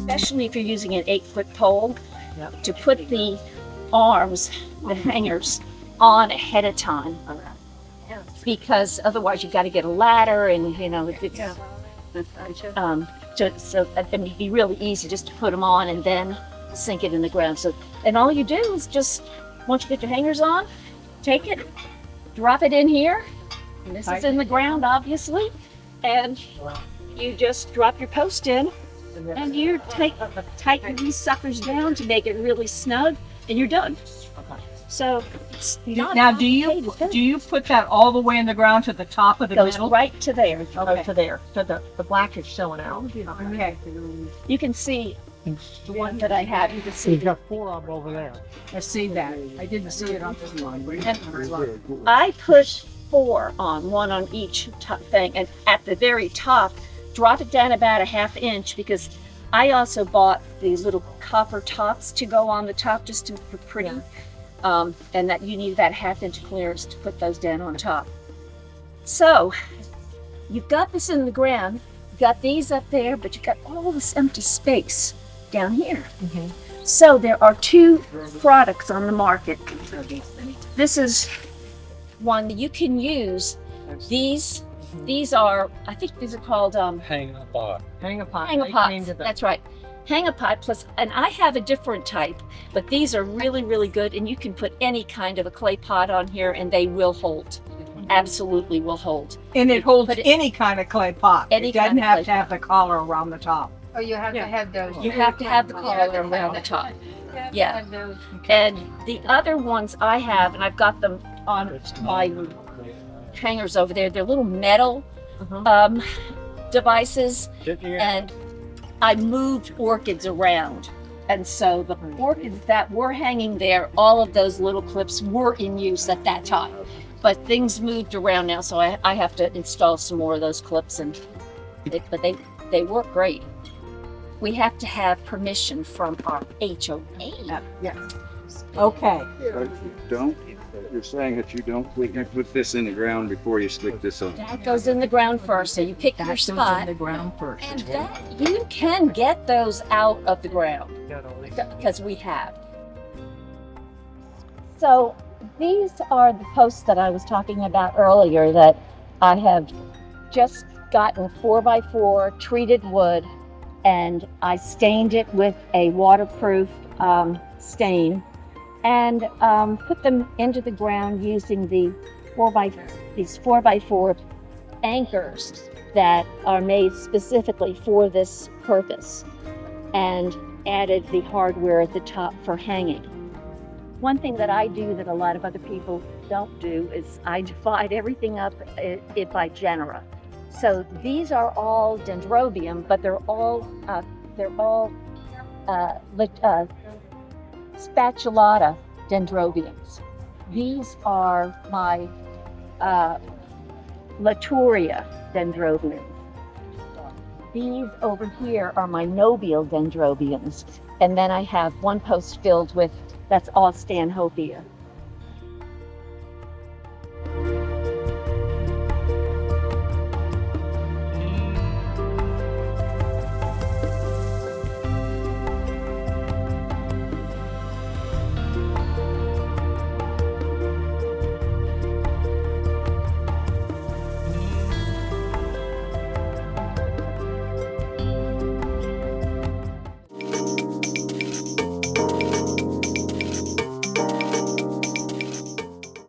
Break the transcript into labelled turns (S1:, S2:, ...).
S1: especially if you're using an 8-foot pole,
S2: Yep.
S1: to put the arms, the hangers, on ahead of time. Because otherwise you've got to get a ladder and, you know, it's, so it'd be really easy just to put them on and then sink it in the ground. So, and all you do is just, once you get your hangers on, take it, drop it in here. And this is in the ground, obviously. And you just drop your post in and you tighten these suckers down to make it really snug and you're done. So it's not
S2: Now, do you put that all the way in the ground to the top of the
S1: goes
S2: middle?
S1: right to there.
S2: Okay. To there. So the black is showing out.
S1: Okay. You can see the one that I have. You can see.
S3: You've got 4 of them over there.
S2: I see that. I didn't see it on this one.
S1: I put 4 on, 1 on each thing, and at the very top, drop it down about a 1/2 inch because I also bought the little copper tops to go on the top just for pretty. And that you need that 1/2 inch clearance to put those down on top. So you've got this in the ground, you've got these up there, but you've got all this empty space down here.
S2: Mhm.
S1: So there are 2 products on the market. This is one that you can use. These are, I think these are called
S3: Hang a pot.
S1: hang-a-pots. That's right. Hang-a-pot plus, and I have a different type, but these are really, really good, and you can put any kind of a clay pot on here and they will hold. Absolutely will hold.
S2: And it holds
S1: But
S2: any kind of clay pot.
S1: Any
S2: It doesn't
S1: kind of
S2: have
S1: clay
S2: to have the collar around the top.
S4: Oh, you have to have those.
S1: You have to have the collar around the top. Yeah. And the other ones I have, and I've got them on my hangers over there, they're little metal devices, and I moved orchids around. And so the orchids that were hanging there, all of those little clips were in use at that time. But things moved around now, so I have to install some more of those clips, but they work great. We have to have permission from our HOA.
S2: Yes. Okay.
S5: You're saying that you put this in the ground before you stick this on.
S1: That goes in the ground first, so you pick your
S2: That goes in
S1: spot.
S2: the ground first.
S1: And that, you can get those out of the ground, because we have. So these are the posts that I was talking about earlier that I have just gotten 4x4 treated wood, and I stained it with a waterproof stain and put them into the ground using these 4x4 anchors that are made specifically for this purpose, and added the hardware at the top for hanging. One thing that I do that a lot of other people don't do is I divide everything up by genera. So these are all dendrobium, but they're all spatulata dendrobiums. These are my Laturia dendrobiums. These over here are my nobile dendrobiums. And then I have one post filled with, that's all Stanhopea.